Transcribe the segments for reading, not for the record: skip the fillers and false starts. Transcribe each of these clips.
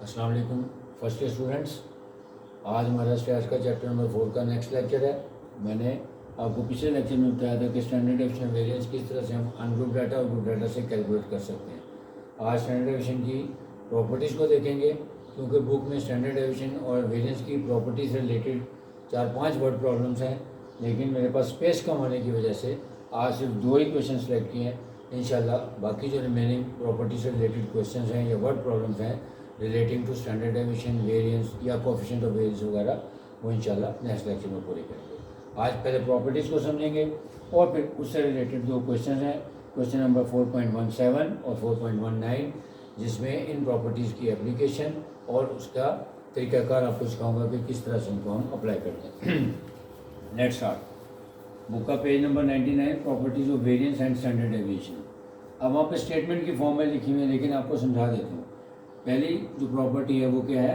अस्सलाम वालेकुम first year students. आज हमारा स्टैट्स का चैप्टर नंबर 4 का नेक्स्ट लेक्चर है। मैंने आपको पिछले लेक्चर में बताया था कि स्टैंडर्ड डेविएशन वेरिएंस किस तरह से हम अनग्रुप डाटा और ग्रुप डाटा से कैलकुलेट कर सकते हैं। आज स्टैंडर्ड डेविएशन की प्रॉपर्टीज़ को देखेंगे, क्योंकि बुक में स्टैंडर्ड डेविएशन और वेरिएंस की प्रॉपर्टी से रिलेटेड 4-5 वर्ड प्रॉब्लम्स हैं, लेकिन मेरे पास स्पेस कम होने की वजह से आज सिर्फ 2 ही क्वेश्चन सेलेक्ट किए हैं। इंशाल्लाह बाकी जो रिमेनिंग प्रॉपर्टी से रिलेटेड क्वेश्चन हैं या वर्ड प्रॉब्लम्स हैं relating to standard deviation, variance या कोएफिशिएंट ऑफ वेरिएंस वगैरह, वो इंशाल्लाह नेक्स्ट लेक्चर में पूरी करेंगे। आज पहले प्रॉपर्टीज़ को समझेंगे और फिर उससे रिलेटेड 2 क्वेश्चन हैं, क्वेश्चन नंबर 4.17 और 4.19, जिसमें इन प्रॉपर्टीज़ की एप्लीकेशन और उसका तरीक़ाकार आपको सिखाऊंगा कि किस तरह से इनको हम अप्लाई करते हैं। Let's start. बुक का page number 99, properties of variance and standard deviation. अब वहाँ पे स्टेटमेंट की फॉर्म में लिखी हुई है, लेकिन आपको समझा देता हूँ। पहली जो प्रॉपर्टी है वो क्या है,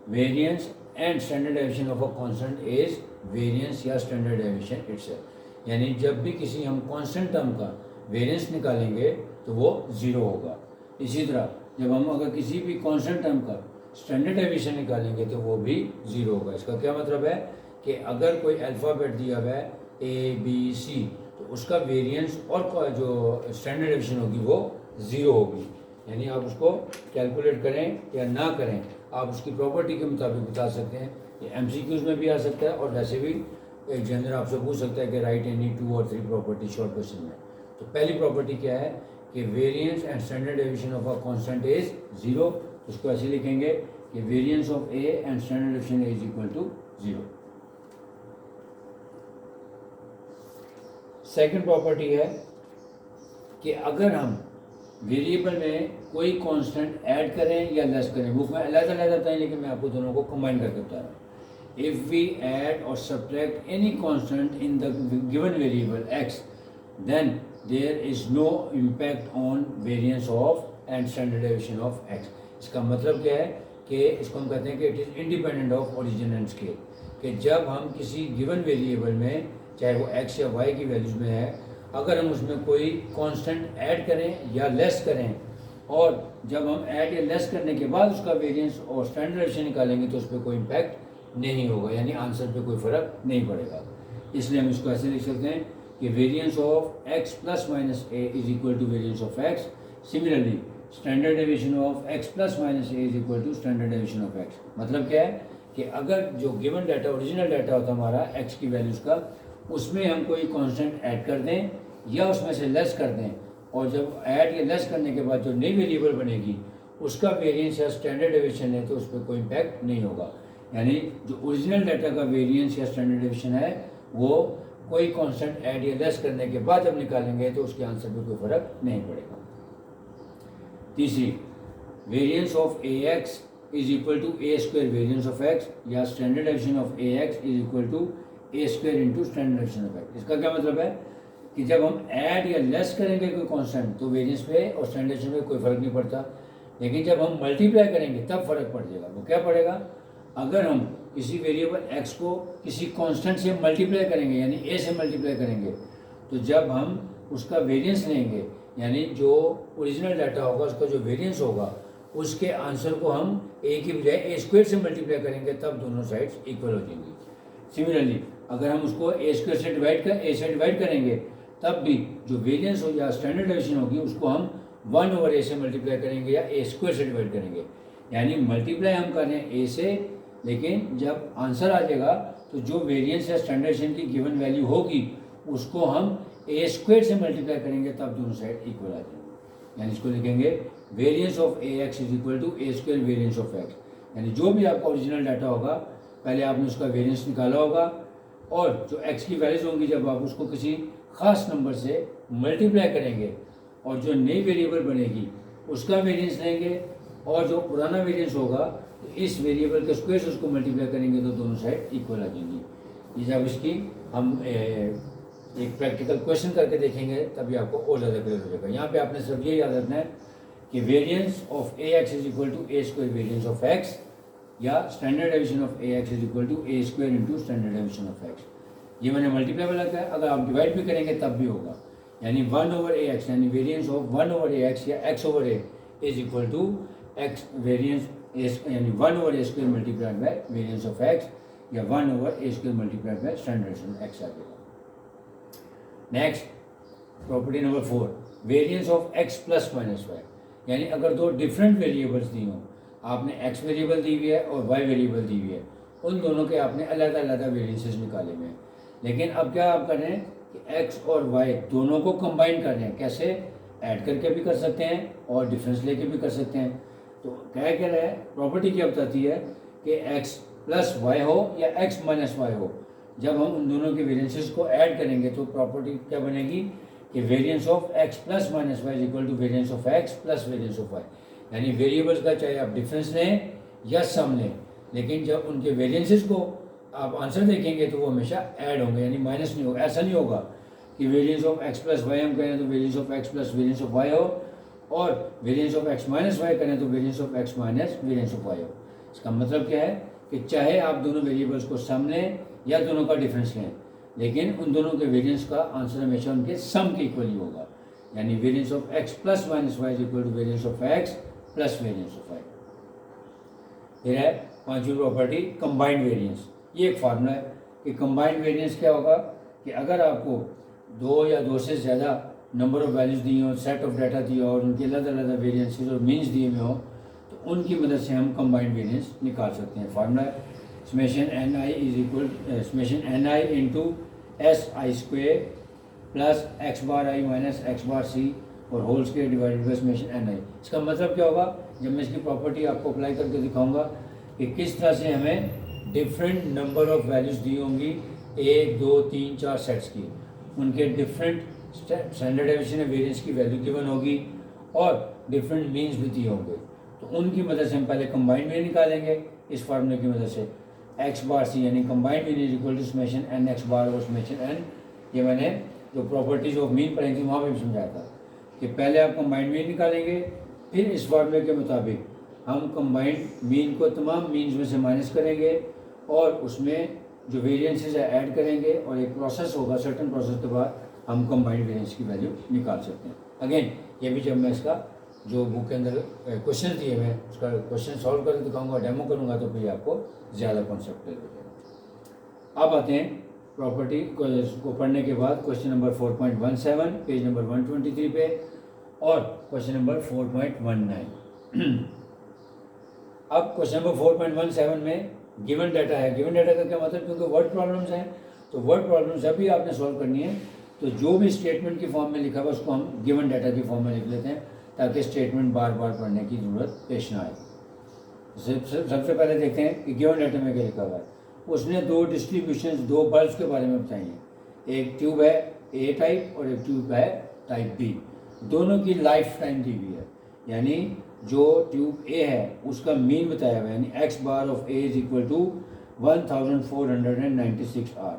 variance and standard deviation of a constant is variance या स्टैंडर्ड डेविएशन इटसेल्फ। यानी जब भी किसी हम कांस्टेंट टर्म का वेरिएंस निकालेंगे तो वो ज़ीरो होगा। इसी तरह जब हम अगर किसी भी कांस्टेंट टर्म का स्टैंडर्ड डेविएशन निकालेंगे तो वो भी ज़ीरो होगा। इसका क्या मतलब है कि अगर कोई अल्फ़ाबेट दिया हुआ है ABC, तो उसका वेरिएंस और जो स्टैंडर्ड डेविएशन होगी वो ज़ीरो होगी। यानी आप उसको कैलकुलेट करें या ना करें, आप उसकी प्रॉपर्टी के मुताबिक बता सकते हैं। ये MCQs में भी आ सकता है और वैसे भी एग्जामिनर आपसे पूछ सकता है कि राइट एनी 2 और 3 प्रॉपर्टी शॉर्ट क्वेश्चन में। तो पहली प्रॉपर्टी क्या है कि variance and standard deviation of a constant is zero. उसको ऐसे लिखेंगे कि variance of A and standard deviation is equal to zero. Second property है कि अगर हम वेरिएबल में कोई कांस्टेंट ऐड करें या लेस करें, बुक में अलग-अलग बताएं लेकिन मैं आपको दोनों को कंबाइन करके बता रहा हूँ। इफ़ वी ऐड और subtract any constant in the given variable x, then there is no impact on variance of and standard deviation of x। इसका मतलब क्या है कि इसको हम कहते हैं कि it is independent of origin and scale. कि जब हम किसी गिवन वेरिएबल में, चाहे वो x या y की वैल्यूज़ में है, अगर हम उसमें कोई कांस्टेंट ऐड करें या लेस करें, और जब हम ऐड या लेस करने के बाद उसका वेरिएंस और स्टैंडर्ड डेविएशन निकालेंगे तो उस पर कोई इम्पैक्ट नहीं होगा, यानी आंसर पे कोई फ़र्क नहीं पड़ेगा। इसलिए हम इसको ऐसे लिख सकते हैं कि variance of x plus minus a is equal to variance of x। Similarly standard deviation of x plus minus a is equal to standard deviation of x। मतलब क्या है कि अगर जो गिवन डाटा ओरिजिनल डाटा होता है हमारा x की वैल्यूज़ का, उसमें हम कोई कांस्टेंट ऐड कर दें या उसमें से लेस कर दें, और जब ऐड या लेस करने के बाद जो नई वेरिएबल बनेगी उसका वेरिएंस या स्टैंडर्ड डेविएशन है तो उस पर कोई इम्पैक्ट नहीं होगा। यानी जो ओरिजिनल डाटा का वेरिएंस या स्टैंडर्ड डेविएशन है वो कोई कांस्टेंट ऐड या लेस करने के बाद जब निकालेंगे तो उसके आंसर पर कोई फ़र्क नहीं पड़ेगा। तीसरी, variance of AX is equal to A square variance of x, या standard deviation of AX is equal to A square into standard deviation of x। इसका क्या मतलब है कि जब हम ऐड या लेस करेंगे कोई कांस्टेंट तो वेरिएंस पे और स्टैंडर्ड डेविएशन पे कोई फ़र्क नहीं पड़ता, लेकिन जब हम मल्टीप्लाई करेंगे तब फ़र्क पड़ जाएगा। वो क्या पड़ेगा, अगर हम किसी वेरिएबल x को किसी कांस्टेंट से मल्टीप्लाई करेंगे, यानी a से मल्टीप्लाई करेंगे, तो जब हम उसका वेरिएंस लेंगे, यानी जो ओरिजिनल डाटा होगा उसका जो वेरिएंस होगा, उसके आंसर को हम a की बजाय a स्क्वायर से मल्टीप्लाई करेंगे, तब दोनों साइड्स इक्वल हो जाएंगी। सिमिलरली अगर हम उसको a स्क्वायर से डिवाइड करेंगे, तब भी जो वेरिएंस हो या स्टैंडर्ड डेविएशन होगी उसको हम 1 ओवर a से मल्टीप्लाई करेंगे या a स्क्वायर से डिवाइड करेंगे। यानी मल्टीप्लाई हम कर रहे हैं a से, लेकिन जब आंसर आ जाएगा तो जो वेरिएंस या स्टैंडर्ड डेविएशन की गिवन वैल्यू होगी उसको हम a स्क्वायर से मल्टीप्लाई करेंगे, तब दोनों साइड इक्वल आ जाएंगे। यानी इसको लिखेंगे variance of AX is equal to A square variance of x। यानी जो भी आपका ओरिजिनल डाटा होगा पहले आपने उसका वेरिएंस निकाला होगा, और जो x की वैल्यूज होंगी जब आप उसको किसी ख़ास नंबर से मल्टीप्लाई करेंगे और जो नई वेरिएबल बनेगी उसका वेरिएंस लेंगे, और जो पुराना वेरिएंस होगा तो इस वेरिएबल के स्क्वायर से उसको मल्टीप्लाई करेंगे तो दोनों साइड इक्वल आ जाएंगी। ये जब इसकी हम एक प्रैक्टिकल क्वेश्चन करके देखेंगे तभी आपको और ज़्यादा क्लियर हो जाएगा। यहाँ पे आपने सब ये याद रखना है कि variance of AX is equal to A square variance of x, या standard deviation of AX is equal to A square into standard deviation of x। ये मैंने मल्टीप्लाई वाला कहा है, अगर आप डिवाइड भी करेंगे तब भी होगा। यानी 1 ओवर AX, यानी वेरिएंस ऑफ 1 ओवर AX या x over a is equal to x variance यानी 1/a² multiplied by variance of x, या 1/a² multiplied by standard x आ जाएगा। Next property number 4, variance of x plus minus y, यानी अगर दो different variables दी हों, आपने एक्स वेरिएबल दी हुई है और वाई वेरिएबल दी हुई है, उन दोनों के आपने अलग अलग वेरिएंसेस निकाले हुए हैं। लेकिन अब क्या आप कर रहे हैं कि एक्स और वाई दोनों को कंबाइन कर रहे हैं। कैसे? ऐड करके भी कर सकते हैं और डिफरेंस लेके भी कर सकते हैं। तो क्या कह रहा है, प्रॉपर्टी क्या बताती है कि एक्स प्लस वाई हो या एक्स माइनस वाई हो, जब हम उन दोनों के वेरिएंसेस को ऐड करेंगे तो प्रॉपर्टी क्या बनेगी कि variance of x plus minus Y is equal to variance of x plus variance of Y. यानी वेरिएबल्स का चाहे आप डिफरेंस लें या सम लें, लेकिन जब उनके वेरिएंसेस को आप आंसर देखेंगे तो वो हमेशा ऐड होंगे, यानी माइनस नहीं होगा। ऐसा नहीं होगा कि variance of x plus Y हम करें तो variance of x plus variance of Y हो, और variance of X minus Y करें तो variance of X minus variance of Y हो। इसका मतलब क्या है कि चाहे आप दोनों वेरिएबल्स को सम लें या दोनों का डिफरेंस लें, लेकिन उन दोनों के वेरिएंस का आंसर हमेशा उनके सम के इक्वली होगा। यानी variance of x plus minus Y is equal to variance of x plus variance of Y. फिर है पांचवी प्रॉपर्टी, कंबाइंड वेरिएंस। ये एक फार्मूला है कि कंबाइंड वेरिएंस क्या होगा कि अगर आपको दो या दो से ज़्यादा नंबर ऑफ वैल्यूज दी हो, सेट ऑफ डाटा दिए हो और उनके अलग अलग वेरिएंसेस और मीन्स दिए हुए हो, तो उनकी मदद से हम कंबाइंड वेरिएंस निकाल सकते हैं। फार्मूला है summation n i is equal summation n i into s i square plus x bar i minus x bar c और whole square divided by summation n i. इसका मतलब क्या होगा, जब मैं इसकी प्रॉपर्टी आपको अप्लाई करके दिखाऊंगा कि किस तरह से हमें डिफरेंट नंबर ऑफ वैल्यूज दी होंगी 1 2 3 4 सेट्स की, उनके डिफरेंट स्टैंडर्ड डेविएशन या वेरिएंस की वैल्यू गिवन होगी और डिफरेंट मीन्स भी दिए होंगे। तो उनकी मदद से हम पहले कंबाइंड मीन निकालेंगे इस फार्मूले की मदद से। एक्स बार सी यानी combined mean is equal to summation n x bar और समेशन एन। ये मैंने जो प्रॉपर्टीज ऑफ मीन पढ़ी थी वहाँ पर भी समझाया था कि पहले आप कंबाइंड मीन निकालेंगे, फिर इस फार्मूले के मुताबिक हम कंबाइंड मीन को तमाम मीन्स में से माइनस करेंगे और उसमें जो वेरिएंसेस है ऐड करेंगे, और एक प्रोसेस होगा, सर्टन प्रोसेस के बाद हम कंबाइंड वेरिएंस की वैल्यू निकाल सकते हैं। अगेन ये भी जब मैं इसका जो बुक के अंदर क्वेश्चन दिए मैं उसका क्वेश्चन सॉल्व करके दिखाऊंगा, डेमो करूंगा, तो फिर आपको ज़्यादा कॉन्सेप्ट क्लियर हो जाएगा। अब आते हैं प्रॉपर्टी को पढ़ने के बाद क्वेश्चन नंबर 4.17 पेज नंबर 123 पे और क्वेश्चन नंबर 4.19। अब क्वेश्चन नंबर 4.17 में गिवन डाटा है। गिवन डाटा का क्या मतलब, क्योंकि वर्ड प्रॉब्लम्स हैं तो वर्ड प्रॉब्लम्स जब भी आपने सॉल्व करनी है तो जो भी स्टेटमेंट की फॉर्म में लिखा हुआ उसको हम गिवन डाटा की फॉर्म में लिख लेते हैं ताकि स्टेटमेंट बार बार पढ़ने की ज़रूरत पेश ना आए। सबसे पहले देखते हैं कि गिवन डाटा में क्या लिखा हुआ है। उसने दो डिस्ट्रीब्यूशंस, दो बल्ब्स के बारे में बताई हैं। एक ट्यूब है ए टाइप और एक ट्यूब है टाइप बी। दोनों की लाइफ टाइम दी हुई है, यानी जो ट्यूब ए है उसका मीन बताया हुआ है, यानी X bar of A is equal to 1496 आर।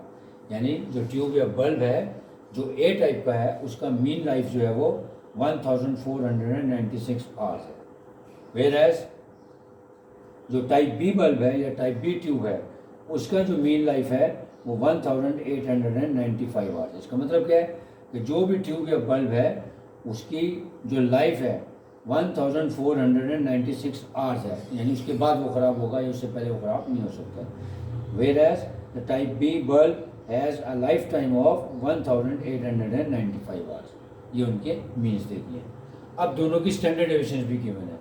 यानी जो ट्यूब या बल्ब है जो ए टाइप का है उसका मीन लाइफ जो है वो 1496 आवर्स है। वेयर एज जो टाइप बी बल्ब है या टाइप बी ट्यूब है उसका जो मीन लाइफ है वो 1895 आवर्स है। इसका मतलब क्या है कि जो भी ट्यूब या बल्ब है उसकी जो लाइफ है 1496 आवर्स है, यानी उसके बाद वो ख़राब होगा या उससे पहले वो ख़राब नहीं हो सकता। Whereas the type B bulb has a lifetime of 1895 hours. ये उनके मीन्स दे दिए। अब दोनों की स्टैंडर्ड डेविएशन भी गिवन है,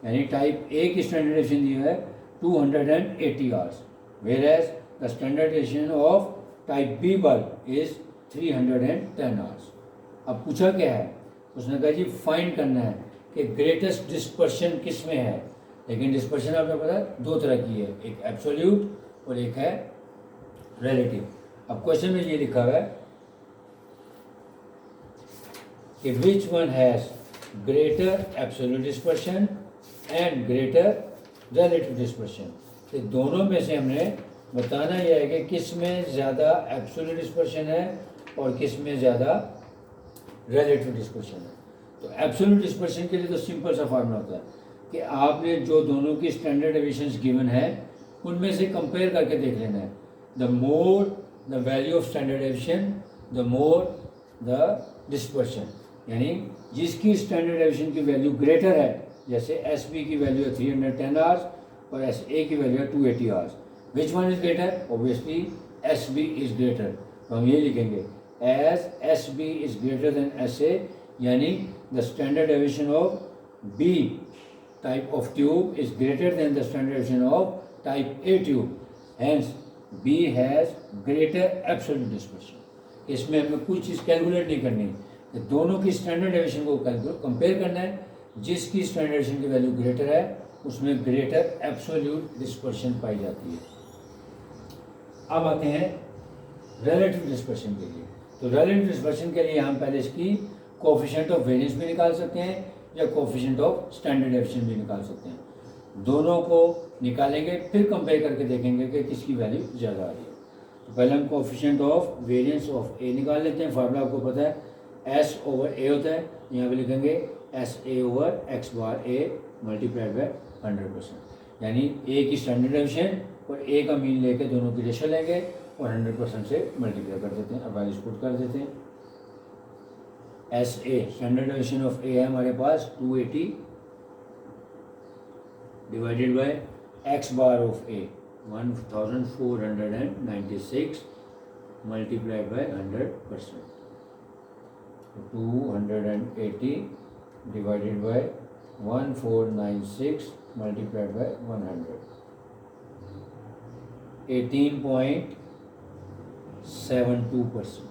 यानी टाइप ए की स्टैंडर्ड डेविएशन दी है 280 hours, whereas the standard deviation of type B bulb is 310 hours. अब पूछा क्या है, उसने कहा जी फाइंड करना है कि ग्रेटेस्ट डिस्पर्शन किस में है। लेकिन डिस्पर्शन आपने पता है दो तरह की है, एक एब्सोल्यूट और एक है रिलेटिव। अब क्वेश्चन में ये लिखा हुआ है कि which one has greater absolute dispersion and greater relative dispersion. तो दोनों में से हमने बताना यह है कि किस में ज़्यादा एब्सोल्यूट डिस्पर्शन है और किस में ज़्यादा रिलेटिव डिस्पर्शन है। तो एब्सोल्यूट डिस्पर्शन के लिए तो सिंपल सा फार्मूला होता है कि आपने जो दोनों की स्टैंडर्ड डेविएशंस गिवन है उनमें से कंपेयर करके देख लेना है। The more the value of standard deviation the more the dispersion, यानी जिसकी स्टैंडर्ड डेविएशन की वैल्यू ग्रेटर है, जैसे एस बी की वैल्यू है 310 आवर्स और एस ए की वैल्यू है 280 hours. Which one is greater? Obviously S B is greater. तो हम ये लिखेंगे as S B is greater than S A, यानी the standard deviation of B type of tube is greater than the standard deviation of type A tube. Hence, B has greater absolute dispersion. इसमें हमें कुछ चीज़ calculate नहीं करनी है, दोनों की standard deviation को कंपेयर करना है। जिसकी स्टैंडर्ड डेविएशन की वैल्यू ग्रेटर है उसमें ग्रेटर एब्सोल्यूट डिस्पर्शन पाई जाती है। अब आते हैं रिलेटिव डिस्पर्शन के लिए। तो रिलेटिव डिस्पर्शन के लिए हम पहले इसकी कोएफिशिएंट ऑफ वेरिएंस भी निकाल सकते हैं या कोएफिशिएंट ऑफ स्टैंडर्ड डेविएशन भी निकाल सकते हैं। दोनों को निकालेंगे, फिर कंपेयर करके देखेंगे कि किसकी वैल्यू ज़्यादा आ रही है। तो पहले हम कोएफिशिएंट ऑफ वेरिएंस ऑफ ए निकाल लेते हैं। फार्मूला आपको पता है एस ओवर ए होता है, यहाँ पे लिखेंगे S A over x bar A multiplied by 100%, यानी ए की स्टैंडर्ड डेविएशन और ए का मीन लेके दोनों की रेशियो लेंगे और 100% से मल्टीप्लाई कर देते हैं। अब वैल्यूज पुट कर देते हैं। As a standard deviation of A है हमारे पास 280 divided by X bar of A 1496 multiplied by 100%। 280 divided by 1496 multiplied by 100, 18.72%।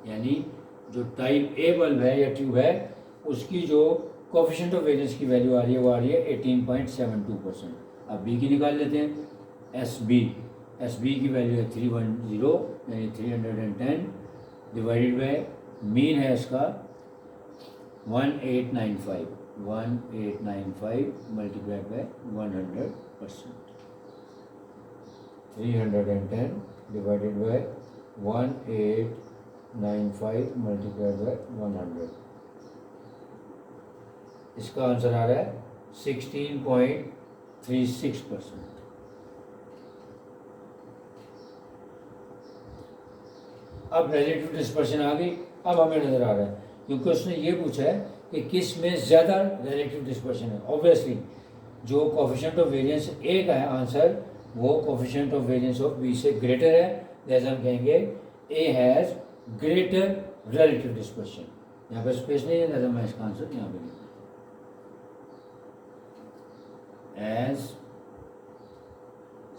यानी जो टाइप ए बल्ब है या ट्यूब है उसकी जो कोएफिशिएंट ऑफ वेरिएंस की वैल्यू आ रही है वो आ रही है 18.72%। अब बी की निकाल लेते हैं। एस बी की वैल्यू है 310 यानी 310 डिवाइडेड बाय मीन है इसका 1895 multiplied by 100%। 310 divided by 1895 multiplied by 100, इसका आंसर आ रहा है 16.36%। अब रिलेटिव डिस्पर्शन आ गई। अब हमें नजर आ रहा है क्योंकि उसने ये पूछा है कि किस में ज़्यादा रिलेटिव डिस्पर्शन है। ऑब्वियसली जो कोएफिशिएंट ऑफ वेरिएंस ए का है आंसर वो coefficient of variance of B से ग्रेटर है, जैसे हम कहेंगे A has greater relative dispersion. यहाँ पर स्पेस नहीं है, जैसे मैं इसका आंसर यहाँ पे लिखूँ एज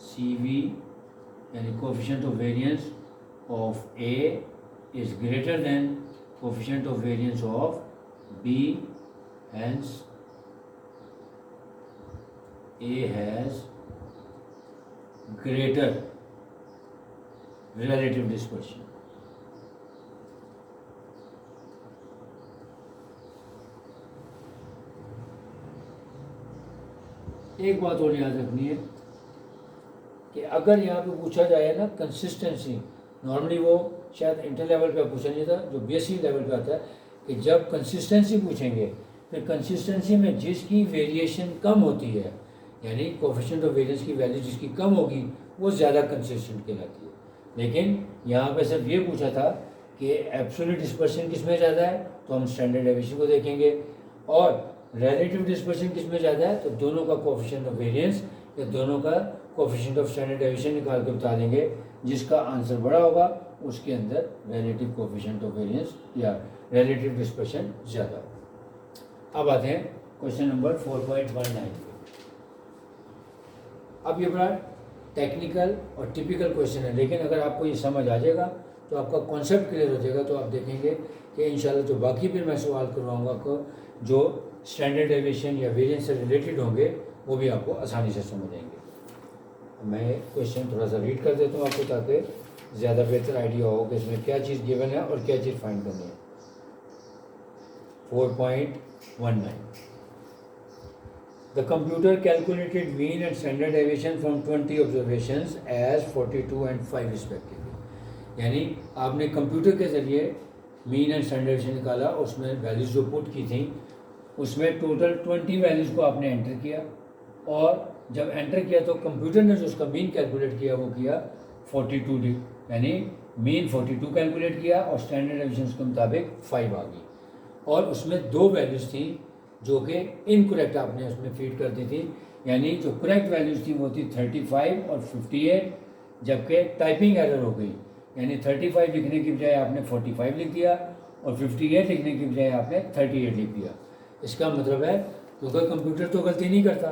सी वी यानी coefficient of variance of A is greater then coefficient of variance of B, hence A has greater relative dispersion. एक बात और याद रखनी है कि अगर यहाँ पे पूछा जाए ना कंसिस्टेंसी, नॉर्मली वो शायद इंटर लेवल पे पूछा नहीं था, जो बीएससी लेवल पे आता है कि जब कंसिस्टेंसी पूछेंगे फिर कंसिस्टेंसी में जिसकी वेरिएशन कम होती है यानी कोएफिशिएंट ऑफ वेरिएंस की वैल्यू जिसकी कम होगी वो ज़्यादा कंसिस्टेंट कहलाती है। लेकिन यहाँ पे सिर्फ ये पूछा था कि एब्सोल्यूट डिस्पर्शन किस में ज़्यादा है तो हम स्टैंडर्ड डेविएशन को देखेंगे, और रिलेटिव डिस्पर्शन किस में ज़्यादा है तो दोनों का कोएफिशिएंट ऑफ वेरिएंस या दोनों का कोएफिशिएंट ऑफ स्टैंडर्ड डेविएशन निकाल के बता देंगे। जिसका आंसर बड़ा होगा उसके अंदर रिलेटिव कोएफिशिएंट ऑफ वेरिएंस या रिलेटिव डिस्पर्शन ज़्यादा। अब आते हैं क्वेश्चन नंबर 4.19 पे। अब ये बड़ा टेक्निकल और टिपिकल क्वेश्चन है, लेकिन अगर आपको ये समझ आ जाएगा तो आपका कॉन्सेप्ट क्लियर हो जाएगा। तो आप देखेंगे कि इंशाल्लाह जो बाकी फिर मैं सवाल करवाऊँगा आपको जो स्टैंडर्ड डेविएशन या वेरिएंस से रिलेटेड होंगे वो भी आपको आसानी से समझ आएंगे। मैं क्वेश्चन थोड़ा सा रीड कर देता हूँ आपको ताकि ज़्यादा बेहतर आइडिया हो कि इसमें क्या चीज़ गिवन है और क्या चीज़ फाइंड करनी है। 4.19 The computer calculated mean and standard deviation from 20 observations as 42 and 5 respectively। यानी आपने कंप्यूटर के ज़रिए मीन एंड स्टैंडर्ड डेविएशन निकाला, उसमें वैल्यूज़ जो पुट की थी उसमें टोटल 20 वैल्यूज़ को आपने एंटर किया, और जब एंटर किया तो कंप्यूटर ने जो उसका मीन कैलकुलेट किया वो किया 42 यानी मीन 42 कैलकुलेट किया और स्टैंडर्ड डेविएशन के मुताबिक 5 आ गई। और उसमें 2 वैल्यूज़ थी जो कि इनकरेक्ट आपने उसमें फीड कर दी थी, यानी जो करेक्ट वैल्यूज़ थी वो थी 35 और 58, जबकि टाइपिंग एरर हो गई, यानी 35 लिखने की बजाय आपने 45 लिख दिया और 58 लिखने की बजाय आपने 38 लिख दिया। इसका मतलब है क्योंकि कंप्यूटर तो गलती नहीं करता,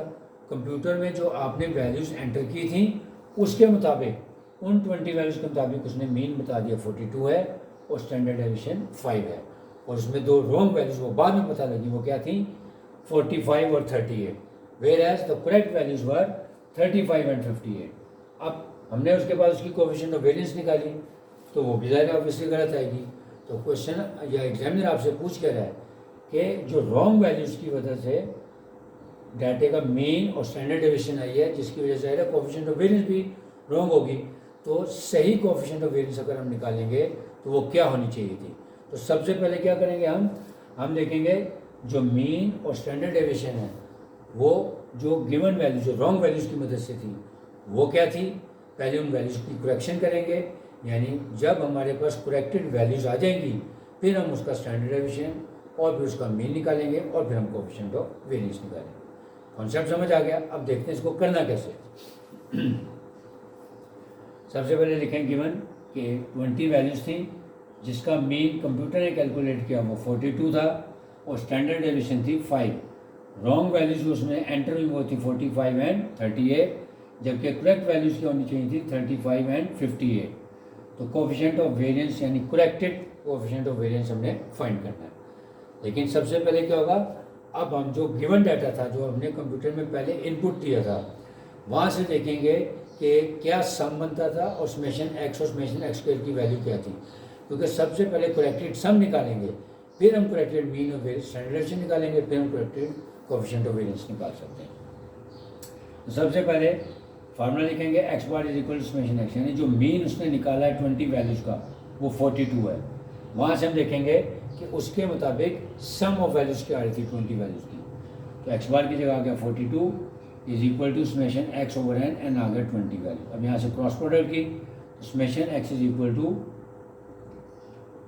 कंप्यूटर में जो आपने वैल्यूज़ एंटर की थी उसके मुताबिक, उन 20 वैल्यूज़ के मुताबिक उसने मीन बता दिया 42 है और स्टैंडर्ड डेविएशन 5 है, और उसमें 2 रॉन्ग वैल्यूज़ वो बाद में पता लगी, वो क्या थी 45 और 38, whereas the correct values were 35 and 58। अब हमने उसके बाद उसकी कोएफिशिएंट ऑफ वेरिएंस निकाली तो वो भी ज़ाहिर ऑब्वियसली गलत आएगी। तो क्वेश्चन या एग्जामिनर आपसे पूछ कर रहा है कि जो रॉन्ग वैल्यूज़ की वजह से डाटे का मीन और स्टैंडर्ड डेविएशन आई है, जिसकी वजह से कोएफिशिएंट ऑफ वेरिएंस भी रॉन्ग होगी, तो सही कोएफिशिएंट ऑफ वेरिएंस अगर हम निकालेंगे तो वो क्या होनी चाहिए थी। तो सबसे पहले क्या करेंगे, हम देखेंगे जो मीन और स्टैंडर्ड डेविएशन है वो जो गिवन वैल्यू, जो रॉन्ग वैल्यूज़ की मदद से थी वो क्या थी। पहले उन वैल्यूज़ की करेक्शन करेंगे, यानी जब हमारे पास करेक्टेड वैल्यूज़ आ जाएंगी फिर हम उसका स्टैंडर्ड डेविएशन और फिर उसका मीन निकालेंगे और फिर हम कोएफिशिएंट ऑफ वेरिएंस निकालेंगे। कॉन्सेप्ट समझ आ गया। अब देखते हैं इसको करना कैसे। सबसे पहले लिखें गिवन कि 20 वैल्यूज़ थी जिसका मीन कंप्यूटर ने कैलकुलेट किया वो 42 था और स्टैंडर्ड डेविएशन थी 5। रॉन्ग वैल्यूज़ उसमें एंटर हुई वो थी 45 एंड 38, जबकि करेक्ट वैल्यूज़ क्या होनी चाहिए थी 35 एंड 58। तो कोएफिशिएंट ऑफ वेरिएंस यानी करेक्टेड कोएफिशिएंट ऑफ वेरिएंस हमने फाइंड करना है। लेकिन सबसे पहले क्या होगा, अब हम जो गिवन डाटा था जो हमने कंप्यूटर में पहले इनपुट दिया था वहाँ से देखेंगे कि क्या सम बनता था और समेशन एक्स और समेशन एक्स स्क्वायर की वैल्यू क्या थी, क्योंकि सबसे पहले करेक्टेड सम निकालेंगे फिर हम corrected mean of variance standard deviation निकालेंगे, फिर हम करेक्टेड कोएफिशिएंट ऑफ वेरिएंस निकाल सकते हैं। तो सबसे पहले फार्मूला लिखेंगे x bar is equal to summation x, यानी जो मीन उसने निकाला है 20 वैल्यूज़ का वो 42 है। वहाँ से हम देखेंगे कि उसके मुताबिक सम ऑफ वैल्यूज़ क्या आ रही थी 20 वैल्यूज़ की। तो एक्स बार की जगह आ गया 42 is equal to summation x over N and आ गया 20 वैल्यू। अब यहाँ से क्रॉस प्रोडक्ट की summation x is equal to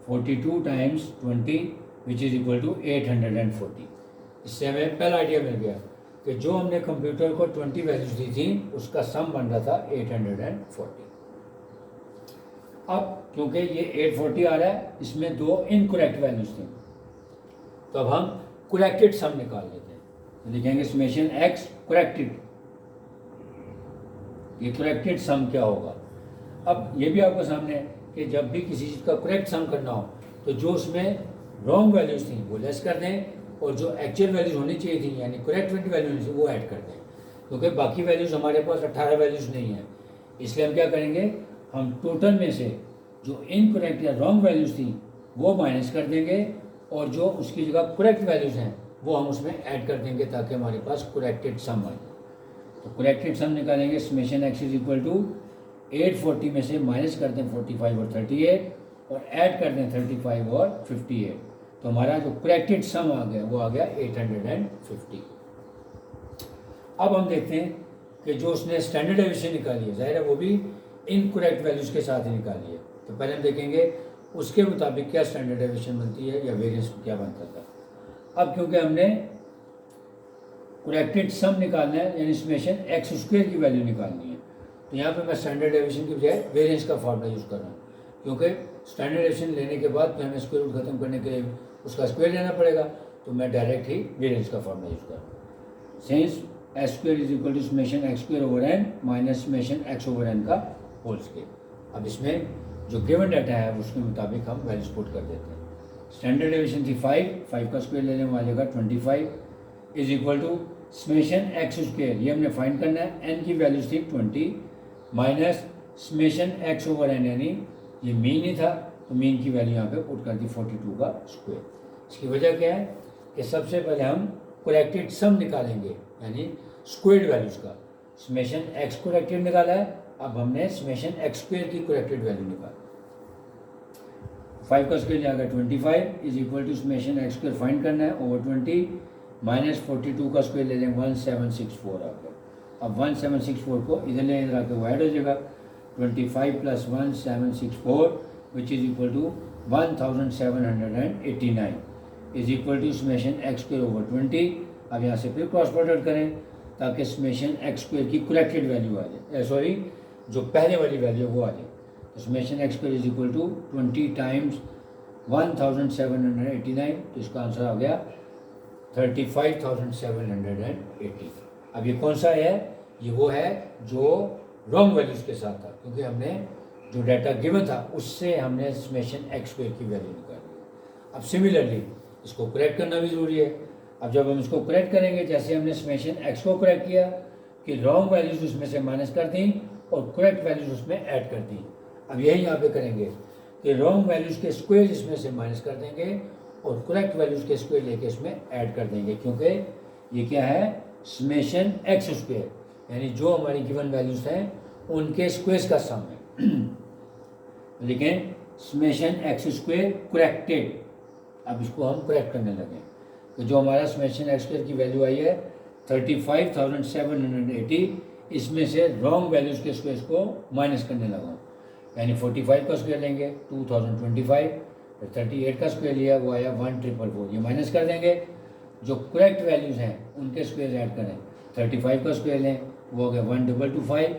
42 times 20 which is equal to 840। इससे हमें पहला आइडिया मिल गया कि जो हमने कंप्यूटर को 20 वैल्यूज दी थी उसका सम बन रहा था 840। अब क्योंकि ये 840 आ रहा है, इसमें 2 इनकरेक्ट वैल्यूज थी, तो अब हम करेक्टेड सम निकाल लेते हैं। तो लिखेंगे समेशन एक्स करेक्टेड, ये करेक्टेड सम क्या होगा। अब ये भी आपको सामने है कि जब भी किसी चीज़ का करेक्ट सम करना हो तो जो उसमें रॉन्ग वैल्यूज थी वो लेस कर दें और जो एक्चुअल वैल्यूज होनी चाहिए थी यानी करेक्ट वैल्यू होनी चाहिए वो ऐड कर दें, क्योंकि बाकी वैल्यूज हमारे पास 18 वैल्यूज नहीं है। इसलिए हम क्या करेंगे, हम टोटल में से जो इनकरेक्ट या रॉन्ग वैल्यूज थी वो माइनस कर देंगे और जो उसकी जगह करेक्ट वैल्यूज हैं वो हम उसमें ऐड कर देंगे ताकि हमारे पास करेक्टेड सम आए। तो करेक्टेड सम निकालेंगे, summation x is equal to 840 में से माइनस कर दें 45 और 38 और ऐड कर दें 35 और 58, तो हमारा जो करेक्टेड सम आ गया वो आ गया 850। अब हम देखते हैं कि जो उसने स्टैंडर्ड डेविएशन निकाली है जाहिर है वो भी इनकरेक्ट वैल्यूज़ के साथ ही निकाली है। तो पहले हम देखेंगे उसके मुताबिक क्या स्टैंडर्ड डेविएशन बनती है या वेरिएंस क्या बनता था। अब क्योंकि हमने करेक्टेड सम निकालना है यानी समेशन एक्स स्क्वायर की वैल्यू निकालनी है, तो यहाँ पे मैं स्टैंडर्ड डेविएशन की बजाय वेरिएंस का फॉर्मूला यूज़ कर रहा हूँ, क्योंकि स्टैंडर्ड डेविएशन लेने के बाद फिर हमें स्क्वायर रूट खत्म करने के लिए उसका स्क्वायर लेना पड़ेगा, तो मैं डायरेक्ट ही वेरिएंस का फॉर्मूला यूज़ कर रहा हूँ। Since s square is equal to summation x square over n minus summation x over n का होल स्क्वायर। अब इसमें जो गिवन डाटा है उसके मुताबिक हम वैल्यूज पुट कर देते हैं। स्टैंडर्ड डेविएशन थी 5 का स्क्वायर लेने वाले का 25 is equal to summation x square, ये हमने फाइंड करना है, एन की वैल्यूज थी 20 minus summation x over n यानी ये मीन ही था तो मीन की वैल्यू यहाँ पे पुट कर दी 42 का स्क्वायर। इसकी वजह क्या है कि सबसे पहले हम करेक्टेड सम निकालेंगे यानी स्क्वायर्ड वैल्यूज का। समेशन एक्स करेक्टेड निकाला है, अब हमने समेशन एक्स स्क्वायर की करेक्टेड वैल्यू निकाली। 5 का स्क्वायर जाएगा 25 is equal to summation x square find करना है ओवर 20 माइनस 42 का स्क्वायर ले लें 1764 आ गया। अब 1764 को इधर ले इधर आके वो ऐड हो जाएगा 25 plus 1764 which is equal to 1789। Is equal to summation x square over 20। अब यहाँ से फिर क्रॉस प्रोडक्ट करें ताकि समेशन एक्स स्क्वायर की करेक्टेड वैल्यू आ जाए, सॉरी जो पहले वाली वैल्यू वो आ जाए। तो summation x square is equal to 20 times 1789, तो इसका आंसर आ गया 35,780। अब ये कौन सा है? ये वो है जो रॉन्ग वैल्यूज़ के साथ था, क्योंकि हमने जो डाटा गिवन था उससे हमने समेशन एक्स स्क्वायर की वैल्यू निकाली। अब सिमिलरली इसको करेक्ट करना भी ज़रूरी है। अब जब हम इसको करेक्ट करेंगे, जैसे हमने समेशन एक्स को करेक्ट किया कि रॉन्ग वैल्यूज़ उसमें से माइनस कर दी और करेक्ट वैल्यूज़ उसमें ऐड कर दी। अब यही यहाँ पे करेंगे कि रॉन्ग वैल्यूज़ के स्क्वायर इसमें से माइनस कर देंगे और करेक्ट वैल्यूज़ के स्क्वायर लेके इसमें ऐड कर देंगे, क्योंकि ये क्या है? समेशन एक्स स्क्वायर, यानी जो हमारी गिवन वैल्यूज़ हैं उनके स्क्वायर्स का सम है। लेकिन समेशन एक्स स्क्वायर करेक्टेड, अब इसको हम करेक्ट करने लगे। तो जो हमारा समेशन एक्स स्क्वायर की वैल्यू आई है 35,780, इसमें से रॉन्ग वैल्यूज़ के स्क्वायर्स को माइनस करने लगा, यानी 45 का स्क्वायर लेंगे 2025, फिर 38 का स्क्वायर लिया वो आया 1444, ये माइनस कर देंगे। जो करेक्ट वैल्यूज़ हैं उनके स्क्वायर ऐड करें, 35 का स्क्वायर लें वो हो गया 1225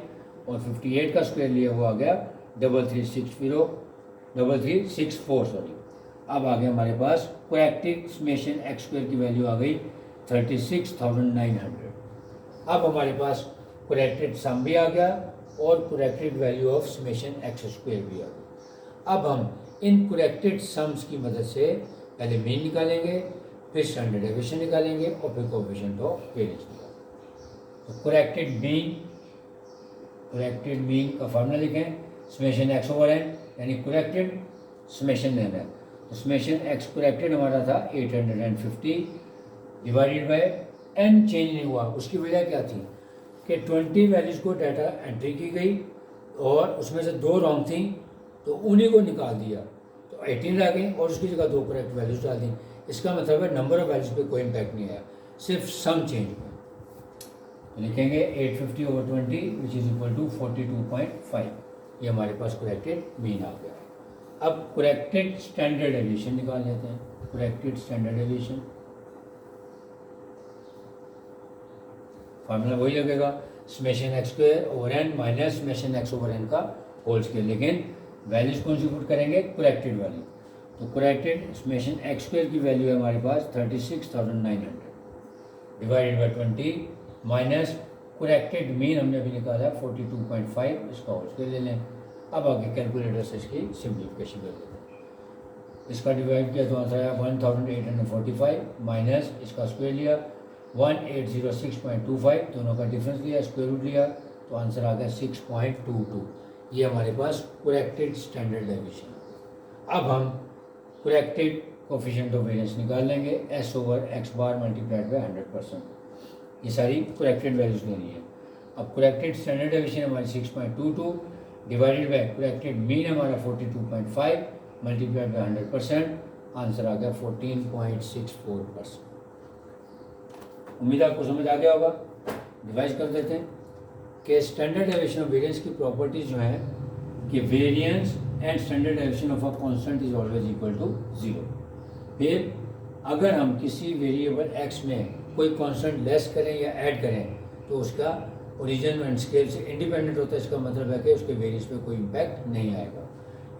और 58 का स्क्वायर लिया वो आ गया 3364 सॉरी। अब आ गया हमारे पास करेक्टेड समेशन एक्स स्क्वायर की वैल्यू आ गई 36,900। अब हमारे पास करेक्टेड सम भी आ गया और corrected value of summation x square भी आ गई। अब हम इन करेक्टेड सम्स की मदद से पहले मीन निकालेंगे, फिर स्टैंडर्ड डेविएशन निकालेंगे और फिर कोएफिशिएंट ऑफ वेरिएंस निकालेंगे। तो करेक्टेड मीन का फार्मूला लिखें, समेशन एक्स ओवर एन, यानी करेक्टेड समेशन लेना है। तो समेशन एक्स करेक्टेड हमारा था 850 डिवाइडेड बाय एन चेंज नहीं हुआ। उसकी वजह क्या थी कि 20 वैल्यूज़ को डाटा एंट्री की गई और उसमें से 2 रॉन्ग थी, तो उन्हीं को निकाल दिया, तो 18 रह गई और उसकी जगह 2 करेक्ट वैल्यूज़ डाल दी। इसका मतलब है नंबर ऑफ वैल्यूज़ पे कोई इम्पैक्ट नहीं आया, सिर्फ सम चेंज हुआ। तो लिखेंगे 850 over 20 which is equal to 42.5। ये हमारे पास करेक्टेड मीन आ गया। अब करेक्टेड स्टैंडर्ड डेविएशन निकाल लेते हैं। करेक्टेड स्टैंडर्ड डेविएशन फार्मूला वही लगेगा, summation x square over n minus summation x over n का होल स्क्वायर, लेकिन वैल्यूज कौन सी पुट करेंगे? Corrected value. तो करेक्टेड समेशन एक्स स्क्वायर की वैल्यू है हमारे पास 36,900 divided by 20 minus corrected mean हमने अभी निकाला 42.5, इसका होल स्क्वायर ले लें। अब आगे कैलकुलेटर से इसकी सिंप्लीफिकेशन कर देते हैं। इसका डिवाइड किया तो आंसर आया 1845 माइनस इसका स्क्वायर लिया 1806.25, दोनों का डिफरेंस लिया, स्क्वायर रूट लिया, तो आंसर आ गया 6.22। ये हमारे पास करेक्टेड स्टैंडर्ड डेविएशन। अब हम करेक्टेड कोएफिशिएंट ऑफ वेरिएंस निकाल लेंगे, S over x bar multiplied by 100%। ये सारी करेक्टेड वैल्यूज लेनी है। अब करेक्टेड स्टैंडर्ड डेविएशन हमारी 6.22 डिवाइडेड बाय करेक्टेड मीन हमारा 42.5 मल्टीप्लाइड बाय 100%, आंसर आ गया 14.64%। उम्मीद आपको समझ आ गया होगा। डिवाइड कर देते हैं कि स्टैंडर्ड डेविएशन ऑफ वेरिएंस की प्रॉपर्टीज जो है कि variance and standard deviation of a constant is always equal to 0। फिर अगर हम किसी वेरिएबल एक्स में कोई कांस्टेंट लेस करें या ऐड करें तो उसका ओरिजिन एंड स्केल से इंडिपेंडेंट होता है। इसका मतलब है कि उसके वेरिएंस पे कोई इम्पैक्ट नहीं आएगा,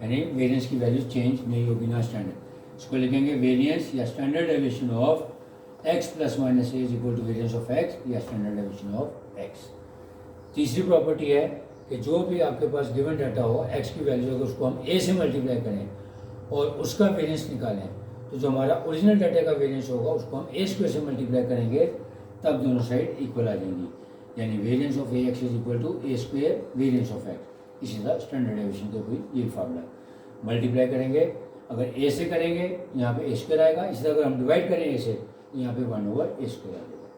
यानी वेरिएंस की वैल्यू चेंज नहीं होगी ना स्टैंडर्ड। इसको लिखेंगे वेरिएंस या standard deviation of x plus minus a is equal to variance of x या स्टैंडर्ड डेविएशन ऑफ x। तीसरी प्रॉपर्टी है कि जो भी आपके पास गिवन डाटा हो x की वैल्यू अगर उसको हम a से मल्टीप्लाई करें और उसका वेरिएंस निकालें तो जो हमारा ओरिजिनल डाटा का वेरिएंस होगा उसको हम a स्क्वायर से मल्टीप्लाई करेंगे, तब दोनों साइड इक्वल आ जाएंगी, यानी variance of ax is equal to a square variance of x। इसी तरह स्टैंडर्ड डेविएशन का भी ये फार्मूला, मल्टीप्लाई करेंगे अगर a से करेंगे यहाँ पे a स्क्वायर आएगा, इसी तरह अगर हम डिवाइड करें a से यहाँ पे 1 ओवर a स्क्वायर आ जाएगा।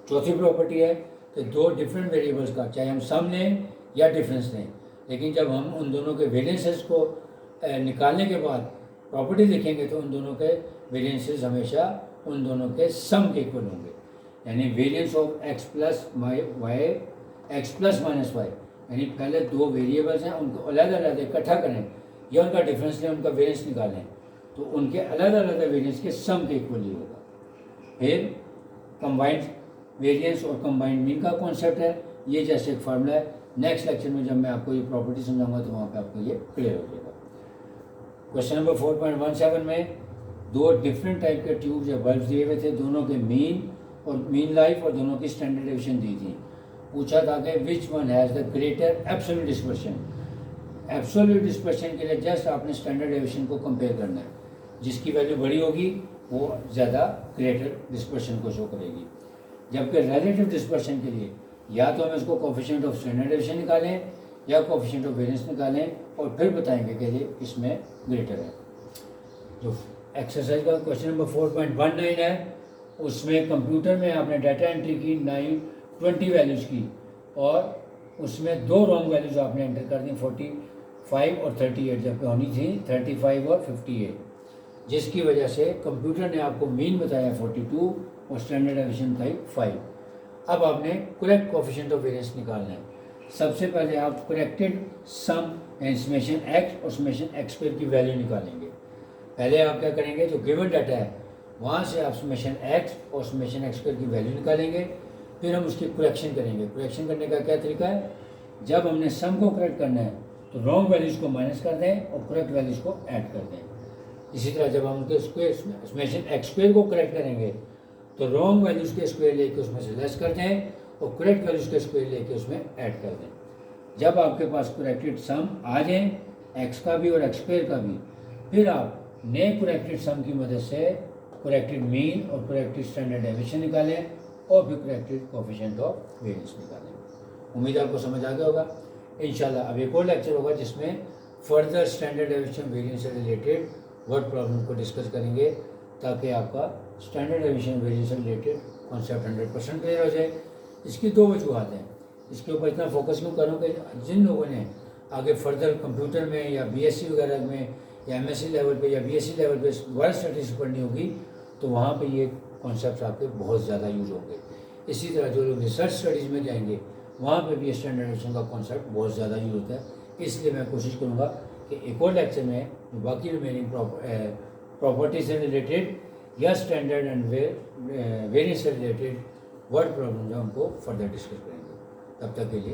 चौथी प्रॉपर्टी है कि दो डिफरेंट वेरिएबल्स का चाहे हम सम लें या डिफरेंस लें, लेकिन जब हम उन दोनों के वेरिएंसेस को निकालने के बाद प्रॉपर्टी लिखेंगे तो उन दोनों के वेरिएंसेस हमेशा उन दोनों के सम के इक्वल होंगे, यानी variance of x plus y x plus minus y, यानी पहले दो वेरिएबल्स हैं उनको अलग अलग इकट्ठा करें या उनका डिफरेंस लें, उनका वेरिएंस निकालें, तो उनके अलग अलग वेरिएंस के सम के इक्वली होगा। फिर कंबाइंड वेरिएंस और कंबाइंड मीन का कॉन्सेप्ट है, ये जैसे एक फार्मूला है। नेक्स्ट लेक्चर में जब मैं आपको ये प्रॉपर्टी समझाऊंगा तो वहाँ पे आपको ये क्लियर हो जाएगा। क्वेश्चन नंबर 4.17 में दो डिफरेंट टाइप के ट्यूब्स या बल्ब दिए हुए थे, दोनों के मीन लाइफ और दोनों की स्टैंडर्ड डेविएशन दी थी। पूछा था कि which one has the greater absolute dispersion. Absolute dispersion के लिए जस्ट आपने स्टैंडर्ड डेविएशन को कंपेयर करना है, जिसकी वैल्यू बड़ी होगी वो ज़्यादा ग्रेटर डिस्पर्शन को शो करेगी। जबकि रिलेटिव डिस्पर्शन के लिए या तो हम इसको कोफिशिएंट ऑफ स्टैंडर्ड डेविएशन निकालें या कोफिशिएंट ऑफ वेरिएंस निकालें और फिर बताएंगे कि ये इसमें ग्रेटर है। जो एक्सरसाइज का क्वेश्चन नंबर 4.19 है, उसमें कंप्यूटर में आपने डाटा एंट्री की 920 वैल्यूज़ की और उसमें दो रॉन्ग वैल्यूज़ आपने एंटर कर दी 45 और 38, जबकि होनी थी 35 और 58, जिसकी वजह से कंप्यूटर ने आपको मीन बताया 42 और स्टैंडर्ड डेविएशन बताई 5। अब आपने करेक्ट कोफिशिएंट ऑफ वेरिएंस निकालना है। सबसे पहले आप corrected sum and summation x और समेशन एक्स स्क्वायर की वैल्यू निकालेंगे। पहले आप क्या करेंगे, जो गिवन डाटा है वहाँ से आप समेशन एक्स और समेशन एक्स स्क्वायर की वैल्यू निकालेंगे, फिर हम उसकी करेक्शन करेंगे। करेक्शन करने का क्या तरीका है, जब हमने सम को करेक्ट करना है तो रॉन्ग वैल्यूज़ को माइनस कर दें और करेक्ट वैल्यूज़ को ऐड कर दें। इसी तरह जब हम उनके स्क्वायर समेशन एक्स स्क्वायर को करेक्ट करेंगे तो रॉन्ग वैल्यूज़ के स्क्वायर लेके उसमें से लेस कर दें और करेक्ट वैल्यूज़ के स्क्वायर लेके उसमें ऐड कर दें। जब आपके पास करेक्टेड सम आ जाए एक्स का भी और एक्स स्क्वायर का भी, फिर आप नए करेक्टेड सम की मदद से करेक्टेड मीन और करेक्टेड स्टैंडर्ड डेविएशन निकालें और फिर करेक्टेड कोफिशिएंट ऑफ वेरिएंस निकालें। उम्मीद आपको समझ आ गया होगा। इंशाल्लाह अब एक और लेक्चर होगा जिसमें फर्दर स्टैंडर्ड डेविएशन वेरिएंस से रिलेटेड वर्ड प्रॉब्लम को डिस्कस करेंगे, ताकि आपका स्टैंडर्ड डेविएशन वेरिएंस से रिलेटेड कॉन्सेप्ट 100% क्लियर हो जाए। इसकी दो वजूहत हैं। इसके ऊपर इतना फोकस क्यों करूँ कि जिन लोगों ने आगे फर्दर कंप्यूटर में या बीएससी वगैरह में या एमएससी लेवल पे या बीएससी लेवल पे वर्ल्ड स्टडीज़ पढ़नी होगी तो वहाँ पे ये कॉन्सेप्ट आपके बहुत ज़्यादा यूज होंगे। इसी तरह जो लोग रिसर्च स्टडीज़ में जाएंगे वहाँ पे भी स्टैंडर्डाइजेशन का कॉन्सेप्ट बहुत ज़्यादा यूज होता है। इसलिए मैं कोशिश करूँगा कि एक और लेक्चर में बाकी रिमेनिंग प्रॉपर्टी से रिलेटेड या स्टैंडर्ड एंड वेरिएंस से रिलेटेड वर्ड प्रॉब्लम जो हमको फर्दर डिस्कस करेंगे। तब तक के लिए